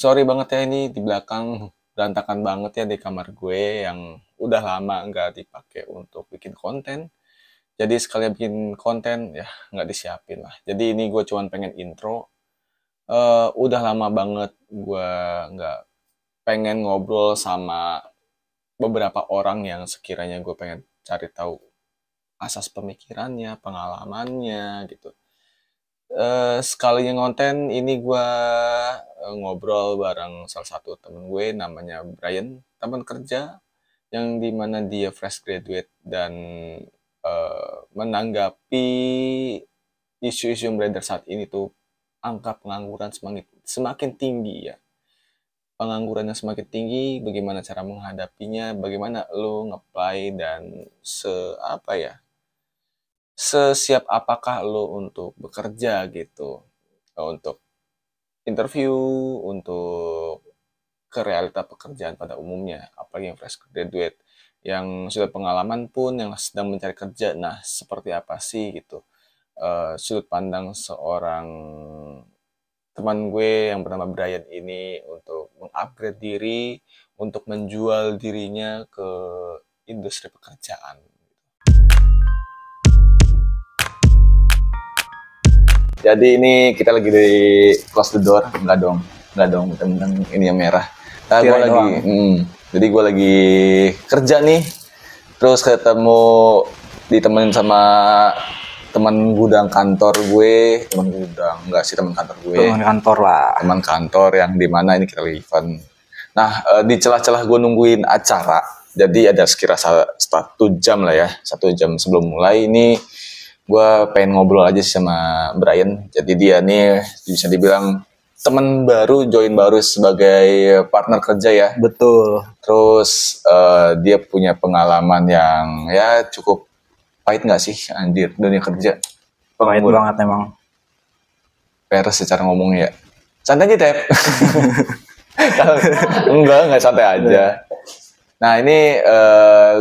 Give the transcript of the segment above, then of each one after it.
Sorry banget ya ini di belakang berantakan banget ya di kamar gue yang udah lama nggak dipakai untuk bikin konten. Jadi sekalian bikin konten ya nggak disiapin lah. Jadi ini gue cuman pengen intro. Udah lama banget gue nggak pengen ngobrol sama beberapa orang yang sekiranya gue pengen cari tahu asas pemikirannya, pengalamannya gitu. Sekalinya ngonten ini gue ngobrol bareng salah satu temen gue namanya Brian, teman kerja yang dimana dia fresh graduate dan menanggapi isu-isu yang beredar saat ini tuh angka pengangguran semakin tinggi ya. Pengangguran yang semakin tinggi, bagaimana cara menghadapinya, bagaimana lo ngeplay dan apa ya, sesiap apakah lo untuk bekerja gitu, untuk interview, untuk ke realita pekerjaan pada umumnya, apalagi yang fresh graduate, yang sudah pengalaman pun, yang sedang mencari kerja. Nah, seperti apa sih gitu sudut pandang seorang teman gue yang bernama Brian ini untuk mengupgrade diri, untuk menjual dirinya ke industri pekerjaan. Jadi ini kita lagi di close the door, enggak dong, tentang ini yang merah. Nah, gue lagi, jadi gue lagi kerja nih, terus ketemu ditemenin sama teman gudang kantor gue, teman kantor yang dimana ini kita lagi event. Nah, di celah-celah gue nungguin acara, jadi ada sekira 1 jam lah ya, 1 jam sebelum mulai ini. Gue pengen ngobrol aja sih sama Brian. Jadi dia nih bisa dibilang teman baru, join baru sebagai partner kerja ya. Betul. Terus dia punya pengalaman yang ya cukup pahit nggak sih anjir dunia kerja. Pahit banget emang. Peres secara ngomongnya ya. Santai aja Tep. Enggak santai aja. Nah ini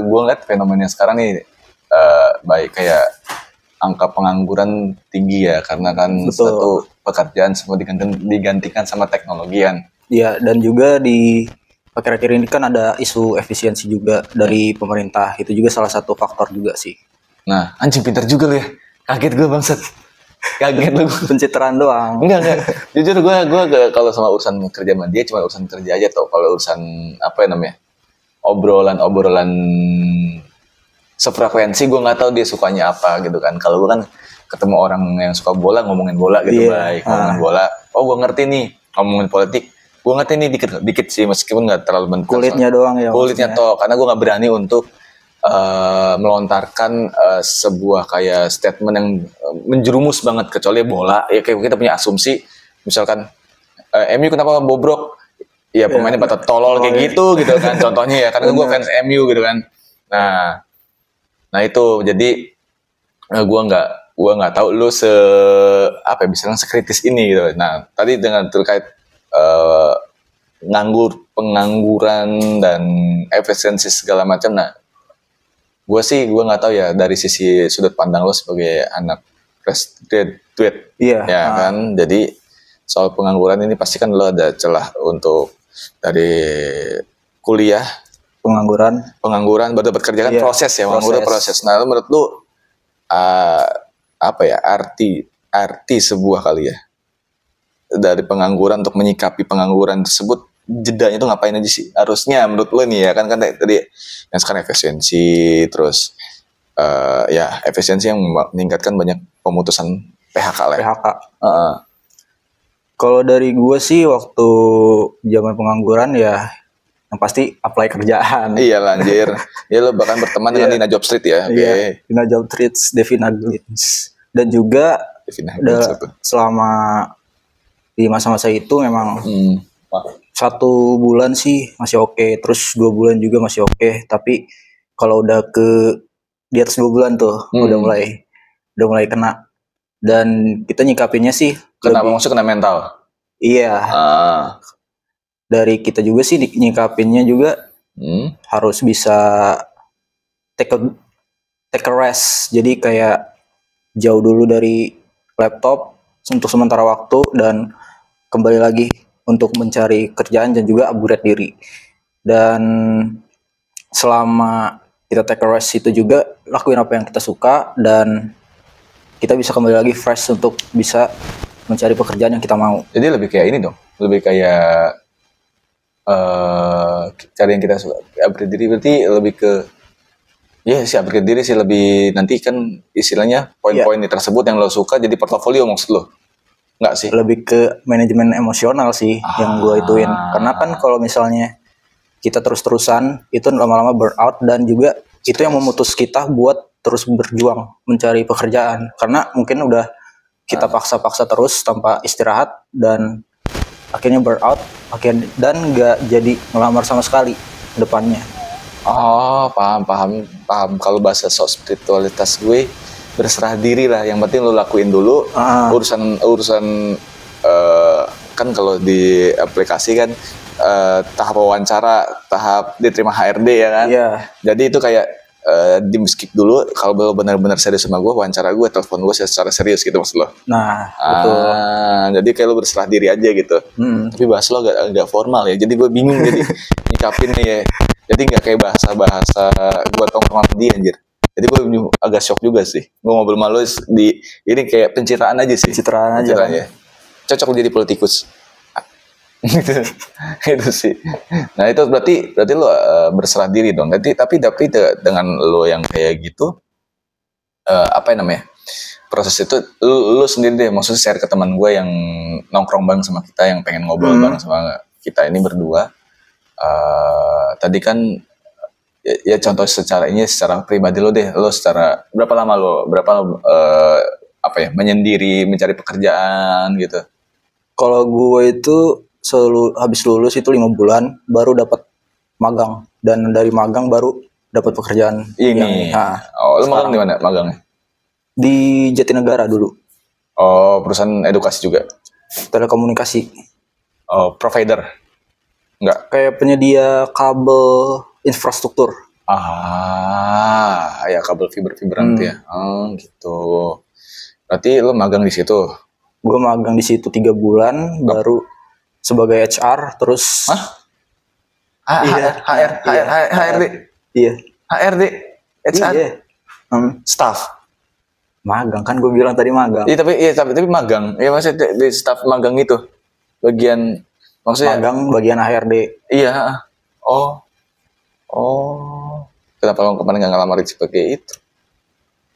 gue ngeliat fenomena sekarang nih baik kayak angka pengangguran tinggi ya, karena kan suatu pekerjaan semua digantikan sama teknologian. Iya, dan juga di akhir-akhir ini kan ada isu efisiensi juga dari pemerintah. Itu juga salah satu faktor juga sih. Nah, anjing pintar juga lu ya. Kaget gue bangsat. Kaget lu. Pencitraan doang. Enggak. Jujur gue kalau sama urusan kerja sama dia cuma urusan kerja aja tuh. Kalau urusan apa ya namanya? Obrolan sefrekuensi gue nggak tahu dia sukanya apa gitu kan. Kalau gue kan ketemu orang yang suka bola, ngomongin bola gitu, baik ngomongin bola. Oh gue ngerti nih, ngomongin politik gue ngerti nih dikit sih, meskipun nggak terlalu bentar. Kulitnya doang ya. Kulitnya toh, karena gue nggak berani untuk melontarkan sebuah kayak statement yang menjerumus banget, kecuali bola ya, kayak kita punya asumsi misalkan MU kenapa bobrok ya, pemainnya pada tolol kayak gitu kan contohnya ya, karena gue fans MU gitu kan. Nah itu jadi gue nggak tahu lu sekritis ini gitu. Nah tadi dengan terkait pengangguran dan efisiensi segala macam. Nah gue nggak tahu ya dari sisi sudut pandang lo sebagai anak fresh graduate, kan. Jadi soal pengangguran ini pasti kan lo ada celah untuk dari kuliah, pengangguran baru dapat kerja kan, proses ya, proses. Nah, menurut lu apa ya arti sebuah kali ya dari pengangguran, untuk menyikapi pengangguran tersebut, jedanya itu ngapain aja sih harusnya menurut lu nih ya kan tadi yang sekarang efisiensi, terus ya efisiensi yang meningkatkan banyak pemutusan PHK lah. Kalau dari gue sih waktu zaman pengangguran ya yang pasti apply kerjaan. Iya lanjir. Ya lo bahkan berteman dengan Dina Job Street ya. Iya, Dina Job Street, Devina Glitz. Dan juga selama di masa-masa itu memang 1 bulan sih masih oke, terus 2 bulan juga masih oke. Tapi kalau udah di atas 2 bulan tuh udah mulai kena. Dan kita nyikapinnya sih maksudnya kena mental. Iya. Dari kita juga sih nyikapinnya juga harus bisa take a rest. Jadi kayak jauh dulu dari laptop untuk sementara waktu dan kembali lagi untuk mencari kerjaan dan juga upgrade diri. Dan selama kita take a rest itu juga lakuin apa yang kita suka dan kita bisa kembali lagi fresh untuk bisa mencari pekerjaan yang kita mau. Jadi lebih kayak ini dong, lebih kayak cari yang kita suka, upgrade diri berarti lebih ke sih upgrade diri sih, lebih nanti kan istilahnya poin-poin tersebut yang lo suka jadi portofolio maksud lo, nggak sih? Lebih ke manajemen emosional sih yang gue ituin, karena kan kalau misalnya kita terus-terusan itu lama-lama burnout dan juga itu yang memutus kita buat terus berjuang mencari pekerjaan, karena mungkin udah kita paksa-paksa terus tanpa istirahat dan akhirnya burnout, dan nggak jadi ngelamar sama sekali ke depannya. Oh, paham. Kalau bahasa spiritualitas gue berserah diri lah, yang penting lo lakuin dulu. Urusan kan kalau di aplikasi kan tahap wawancara, tahap diterima HRD ya kan. Jadi itu kayak di skip dulu. Kalau lo benar-benar serius sama gue, wawancara gue, telepon gue secara serius gitu maksud lo. Nah, betul. Jadi kayak lo berserah diri aja gitu. Tapi bahasa lo agak formal ya. Jadi gue bingung jadi nyikapin nih ya. Jadi nggak kayak bahasa gue tongkrong sama dia anjir. Jadi gue agak shock juga sih. Gue ngobrol sama lo di ini kayak pencitraan aja sih. Pencitraan aja. Ya. Cocok jadi politikus. Itu sih. Nah itu berarti lo berserah diri dong. Tapi dengan lo yang kayak gitu, apa namanya, proses itu lo sendiri deh, maksudnya share ke teman gue yang nongkrong bareng sama kita, yang pengen ngobrol bareng sama kita ini berdua. Tadi kan ya contoh secara pribadi lo deh, lo secara berapa lama menyendiri mencari pekerjaan gitu? Kalau gue itu habis lulus itu 5 bulan baru dapat magang, dan dari magang baru dapat pekerjaan ini. Lo magang di mana magangnya? Di Jatinegara dulu. Oh, perusahaan edukasi juga? Telekomunikasi. Oh, provider? Enggak? Kayak penyedia kabel infrastruktur. Ya kabel fiberan ya. Gitu. Berarti lo magang di situ? Gue magang di situ 3 bulan baru sebagai HR, terus HRD. Iya. HRD, HR. Iya. Staff. Magang kan gue bilang tadi magang. Tapi magang. Ya maksudnya di staff magang itu bagian, maksudnya magang bagian HRD. Iya. Oh. Kenapa lo kemarin nggak ngelamar sebagai itu?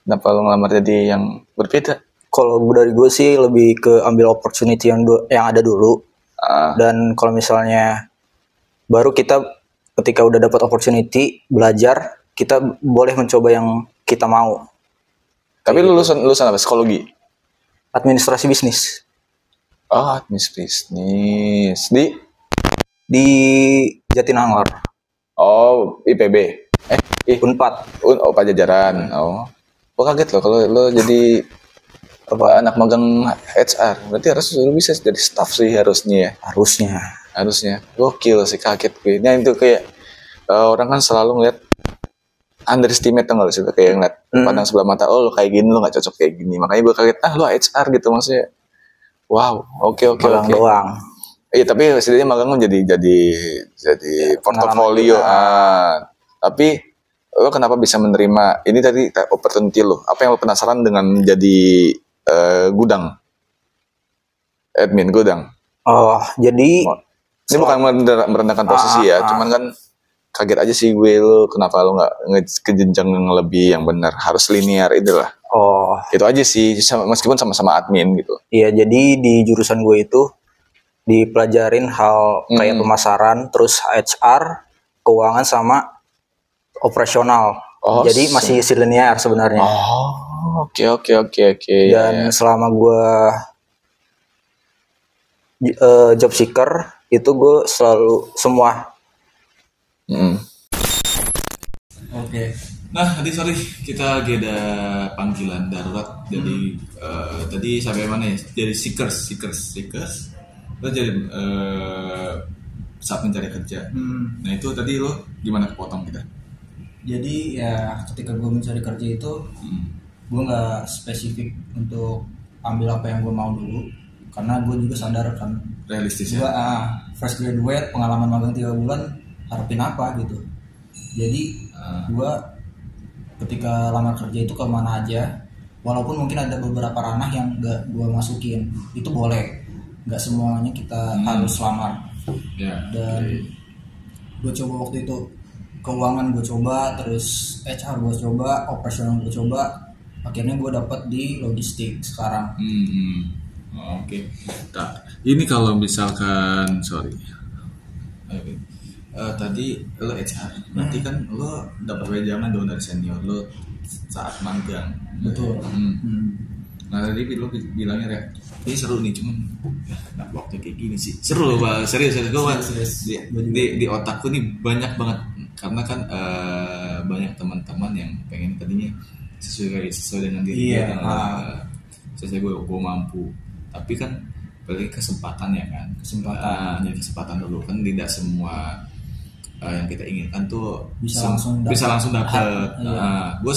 Kenapa lo ngelamar jadi yang berbeda? Kalau dari gue sih lebih ke ambil opportunity yang ada dulu. Dan kalau misalnya baru kita ketika udah dapat opportunity belajar, kita boleh mencoba yang kita mau. Tapi lu lulusan apa? Psikologi? Administrasi bisnis. Oh, administrasi bisnis. Di Jatinangor. Oh, IPB. Unpad. Oh, Pajajaran. Oh. Gue kaget loh kalau lo jadi anak magang HR. Berarti lu bisa jadi staff sih harusnya ya. Harusnya. Gokil sih, kaget gue. Nah itu kayak orang kan selalu ngeliat underestimate, tau gak sih? Kayak ngeliat pandang sebelah mata, lo kayak gini, lo gak cocok kayak gini. Makanya gue kaget, lo HR gitu maksudnya. Wow, oke. Doang. Iya, tapi setidaknya magang jadi portofolio. Tapi lo kenapa bisa menerima ini tadi opportunity lo? Apa yang lo penasaran dengan jadi gudang? Admin gudang. Oh, jadi ini bukan merendahkan posisi ya, cuman kan kaget aja sih gue, lo kenapa lo nggak ke jenjang yang lebih yang benar, harus linear itulah. Oh, itu aja sih, meskipun sama-sama admin gitu. Iya, jadi di jurusan gue itu dipelajarin hal kayak pemasaran, terus HR, keuangan sama operasional. Jadi masih linear sebenarnya. Oke. Dan selama gue job seeker itu gue selalu semua. Oke. Nah, sorry, kita lagi ada panggilan darurat. Jadi tadi sampai mana ya? Jadi seekers. Lo jadi saat mencari kerja. Nah itu tadi lo gimana kepotong kita? Jadi ya ketika gue mencari kerja itu gue nggak spesifik untuk ambil apa yang gue mau dulu. karena gue juga sadar kan realistis gue fresh graduate, pengalaman magang 3 bulan, harapin apa gitu. Jadi gue ketika lamar kerja itu kemana aja, walaupun mungkin ada beberapa ranah yang gak gue masukin, itu boleh, gak semuanya kita harus lamar. Dan gue coba waktu itu keuangan gue coba, terus HR gue coba, operasional gue coba, akhirnya gue dapat di logistik sekarang. Oke. Nah, ini kalau misalkan tadi lo HR, berarti kan lo dapat wejangan dong dari senior lo saat magang. Betul. Nah tadi lo bilangnya ini seru nih, cuman nggak waktu kayak gini sih. Seru Bang, serius gue di otakku nih banyak banget, karena kan banyak teman-teman yang pengen tadinya sesuai dengan diri sesuai gue mampu, tapi kan balik kesempatan ya kan, kesempatan dulu kan, tidak semua yang kita inginkan tuh bisa langsung dapat. Gue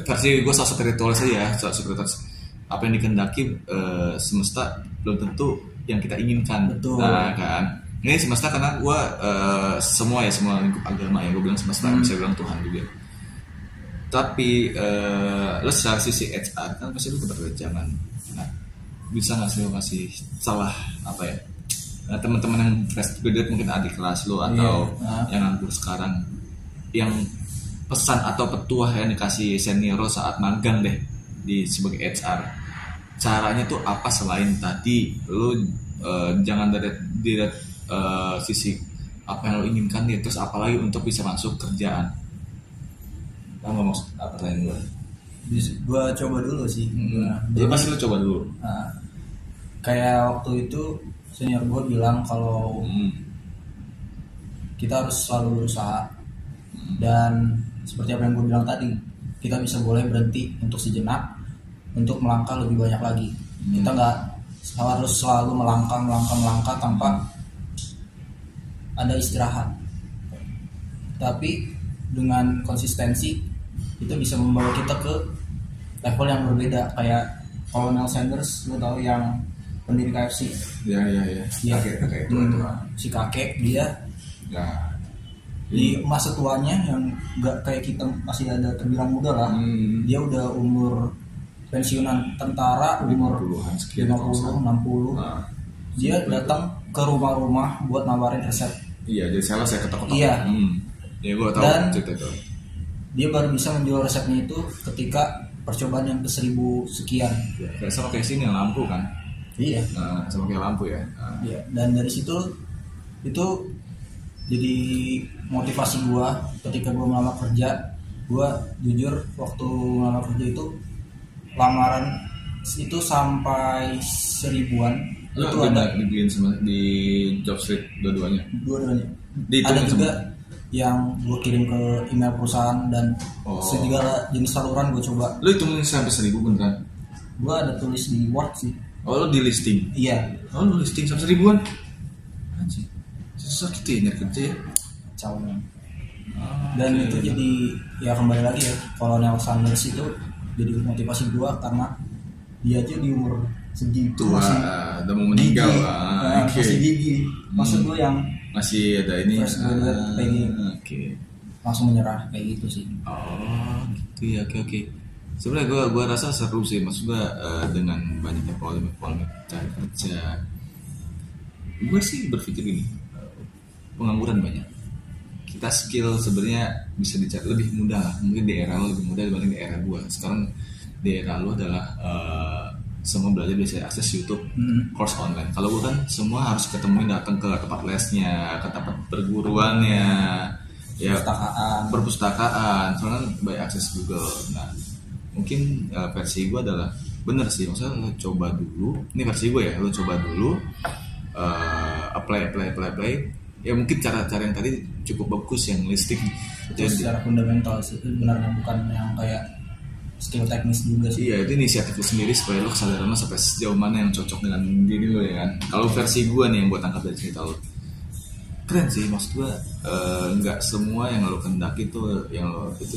versi gue sosok spiritual saja, apa yang dikehendaki semesta belum tentu yang kita inginkan. Betul. Nah kan ini semesta, karena gue semua lingkup agama ya, gue bilang semesta, bisa bilang Tuhan juga. Tapi lo secara sisi HR kan pasti lo keberwejangan. Nah, bisa nggak sih lo kasih salah apa ya? Nah, teman-teman yang fresh graduate, mungkin adik kelas lo atau yang nganggur sekarang, yang pesan atau petuah yang dikasih senior lo saat magang deh di sebagai HR, caranya tuh apa selain tadi lo jangan dari sisi apa yang lo inginkan nih, terus apalagi untuk bisa masuk kerjaan. Lo nggak maksud apa tanya gue? Gue coba dulu sih. Jadi pasti lo coba dulu. Kayak waktu itu senior gue bilang kalau kita harus selalu berusaha, dan seperti apa yang gue bilang tadi, kita bisa boleh berhenti untuk sejenak untuk melangkah lebih banyak lagi. Kita nggak harus selalu melangkah tanpa ada istirahat, tapi dengan konsistensi itu bisa membawa kita ke level yang berbeda. Kayak Colonel Sanders, lo tahu yang pendiri KFC? Iya. Kakek itu. Si kakek dia di masa tuanya yang nggak kayak kita masih ada terbilang muda lah. Dia udah umur pensiunan tentara, umur 50, 60. Dia datang ke rumah-rumah buat nawarin resep. Iya, jadi salah saya ketok-ketok. Iya. Ya gue tahu cerita itu. Dia baru bisa menjual resepnya itu ketika percobaan yang ke 1000 sekian. Kayak sama kayak sini yang lampu kan? Iya. Sama kayak lampu ya. Iya. Dan dari situ itu jadi motivasi gua ketika gua melamar kerja. Gua jujur waktu melamar kerja itu lamaran itu sampai 1000-an. Itu ada dibikin di job street dua-duanya. Ada juga yang gue kirim ke email perusahaan dan segala jenis saluran gue coba. Lu hitungin sampai 1000 beneran? Gue ada tulis di Word sih. Oh, lu di listing? Iya. Oh, lu listing sampai 1000-an? Anjir, susah gitu ya nyari kerja ya? Cawnya. Dan itu jadi, ya kembali lagi ya, Colonel Sanders itu jadi motivasi gue karena dia aja di umur segitu masih udah mau meninggal. Masih gigi. Maksud gue yang masih ada ini langsung menyerah kayak gitu sih. Gitu ya. Oke. Sebenarnya gue rasa seru sih, maksud gue dengan banyaknya polemik cari kerja. Gue sih berpikir gini, pengangguran banyak, kita skill sebenarnya bisa dicari lebih mudah lah. Mungkin di era lo lebih mudah dibanding di era gue. Sekarang di era lo adalah semua belajar bisa akses YouTube, course online. Kalau gue kan semua harus ketemuin, datang ke tempat lesnya, ke tempat perguruannya, ya perpustakaan, soalnya by akses Google. Nah, mungkin versi gue adalah bener sih, maksudnya lo coba dulu. Ini versi gue ya, lo coba dulu, apply. Ya mungkin cara-cara yang tadi cukup bagus, yang listing. Jadi secara fundamental sih, benar, bukan yang kayak skill teknis juga sih. Iya, itu inisiatif lu sendiri supaya lu kesadaran lu sampai sejauh mana yang cocok dengan diri lu ya kan. Kalau versi gue nih yang gue tangkap dari cerita lu, keren sih, maksud gue nggak semua yang lo kendaki itu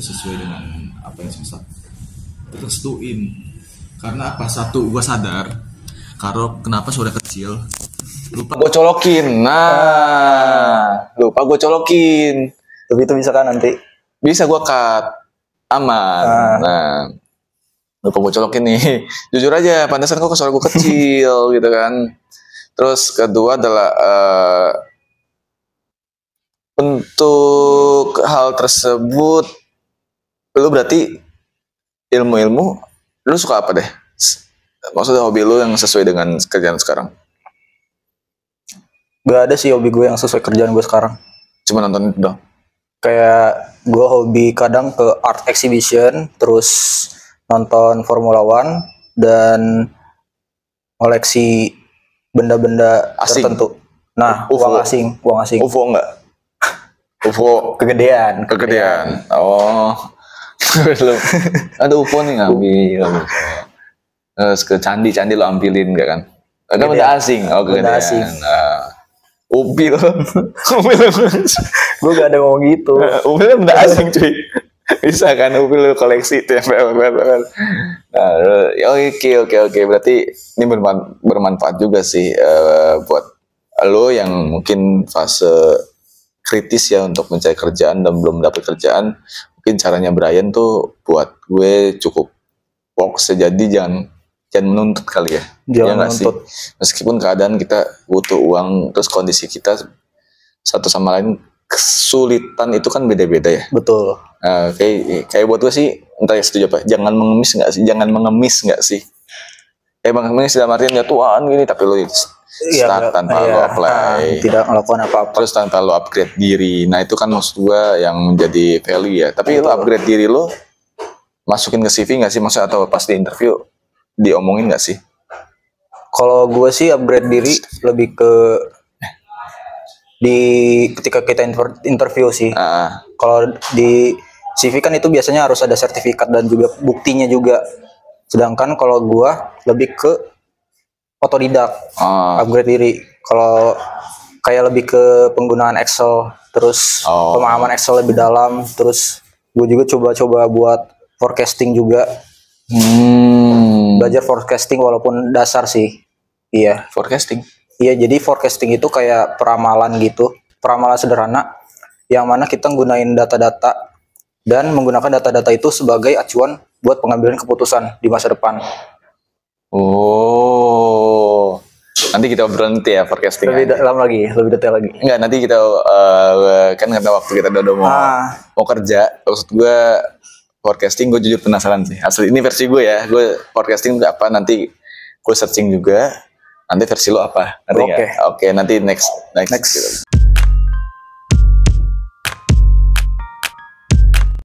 sesuai dengan apa yang susah restuin. Karena apa? Satu, gue sadar Karo kenapa suara kecil? Lupa gue colokin. Lupa gue colokin. Tapi itu bisa kan nanti? Bisa gue cut. Aman. Nah, lupa gue colokin nih. Jujur aja, pantesan kok suara gue kecil gitu kan. Terus kedua adalah untuk hal tersebut, lu berarti ilmu-ilmu, lu suka apa deh? Maksudnya hobi lu yang sesuai dengan kerjaan sekarang? Gak ada sih hobi gue yang sesuai kerjaan gue sekarang. Cuma nonton itu dong. Kayak gue hobi kadang ke art exhibition, terus nonton Formula One, dan koleksi benda-benda tertentu. Nah, uang asing. UFO enggak? UFO kegedean. Oh. Ada UFO nih ngambil. Terus ke candi lo ambilin enggak kan? Ada benda asing. Oh, kegedean. Upil. Gue gak ada ngomong gitu. Upil benda asing cuy. Bisa kan upil koleksi tempel. Oke. Berarti ini bermanfaat juga sih buat lo yang mungkin fase kritis ya untuk mencari kerjaan dan belum dapat kerjaan. Mungkin caranya Brian tuh buat gue cukup fokus. Jadi jangan menuntut kali ya. Jangan menuntut. Meskipun keadaan kita butuh uang, terus kondisi kita satu sama lain kesulitan itu kan beda-beda ya. Betul. Kayak buat gue sih, entah ya setuju apa, jangan mengemis nggak sih? Kayak mengemis dalam artian ya Tuhan gini, tapi lo start tanpa lo apply, tidak melakukan apa-apa, terus tanpa lo upgrade diri. Nah itu kan maksud gue yang menjadi value ya. Tapi lo upgrade diri lo, masukin ke CV nggak sih, maksudnya atau pas di interview diomongin nggak sih? Kalau gue sih upgrade diri lebih ke ketika kita interview sih. Kalau di CV kan itu biasanya harus ada sertifikat dan juga buktinya juga. Sedangkan kalau gue lebih ke otodidak, upgrade diri. Kalau kayak lebih ke penggunaan Excel, terus pemahaman Excel lebih dalam, terus gue juga coba-coba buat forecasting juga. Belajar forecasting walaupun dasar sih. Iya. Forecasting? Iya, jadi forecasting itu kayak peramalan gitu. Peramalan sederhana yang mana kita gunain data-data dan menggunakan data-data itu sebagai acuan buat pengambilan keputusan di masa depan. Oh. Nanti kita berhenti ya forecasting. Lebih dalam lagi, lebih detail lagi. Enggak, nanti kita kan karena waktu kita udah mau kerja. Maksud gue forecasting, gue jujur penasaran sih. Asli ini versi gue ya. Gue forecasting apa, nanti gue searching juga. Nanti versi lo apa? Oke, nanti next.